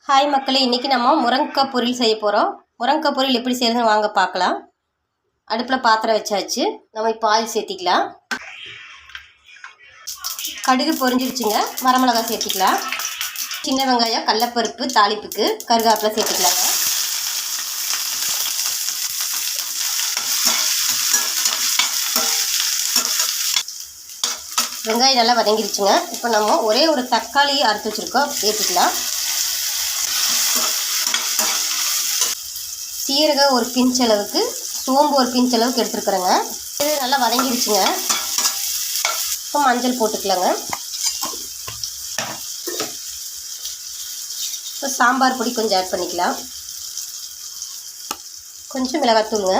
Hi மக்களே, இன்றைக்கி நம்ம முருங்கைக்காய் பொரியல் செய்ய போகிறோம். முருங்கைக்காய் பொரியல் எப்படி செய்யறதுன்னு வாங்க பார்க்கலாம். அடுப்பில் பாத்திரம் வச்சாச்சு. நம்ம இப்போ ஆயில் சேர்த்திக்கலாம். கடுகு பொரிஞ்சிருச்சுங்க. வரமிளகாய் சேர்த்திக்கலாம். சின்ன வெங்காயம், கடலைப்பருப்பு தாளிப்புக்கு, கருவேப்பிலை சேர்த்திக்கலாங்க. வெங்காயம் நல்லா வதங்கிருச்சுங்க. இப்போ நம்ம ஒரே ஒரு தக்காளி அறுத்து வச்சுருக்கோம், சேர்த்துக்கலாம். சீரகம் ஒரு பிஞ்ச் அளவுக்கு, சோம்பு ஒரு பிஞ்ச் அளவுக்கு எடுத்துருக்குறேங்க. இது நல்லா வதங்கிடுச்சுங்க. இப்போ மஞ்சள் போட்டுக்கலாங்க. இப்போ சாம்பார் பொடி கொஞ்சம் ஆட் பண்ணிக்கலாம். கொஞ்சம் மிளகாத்தூளுங்க,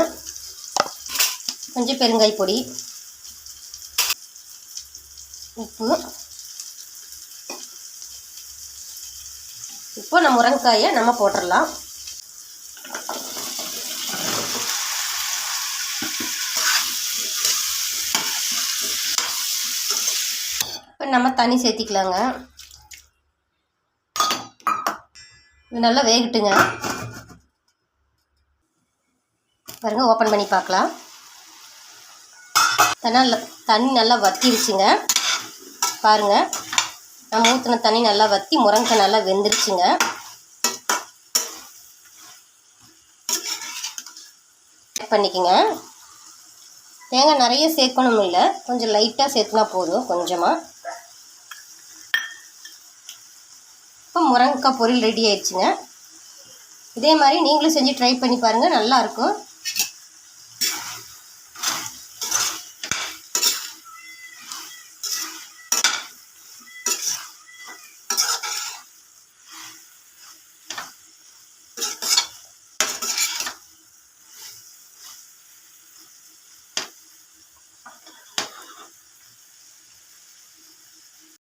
கொஞ்சம் பெருங்காய பொடி, உப்பு. இப்போ நம்ம முருங்கைக்காயை நம்ம போட்டுடலாம். இப்போ நம்ம தண்ணி சேர்த்திக்கலாங்க. இது நல்லா வேகட்டுங்க. பாருங்க, ஓப்பன் பண்ணி பார்க்கலாம். தண்ணி நல்லா வத்திருச்சுங்க. பாருங்க, நம்ம ஊற்றின தண்ணி நல்லா வற்றி முருங்கைக்காய் நல்லா வெந்துருச்சுங்க. பண்ணிக்கோங்க. தேங்காய் நிறைய சேர்க்கணும் இல்லை, கொஞ்சம் லைட்டாக சேர்த்துனா போதும், கொஞ்சமாக. இப்போ முருங்கைக்காய் பொரியல் ரெடி ஆயிடுச்சுங்க. இதே மாதிரி நீங்களும் செஞ்சு ட்ரை பண்ணி பாருங்கள், நல்லாயிருக்கும்.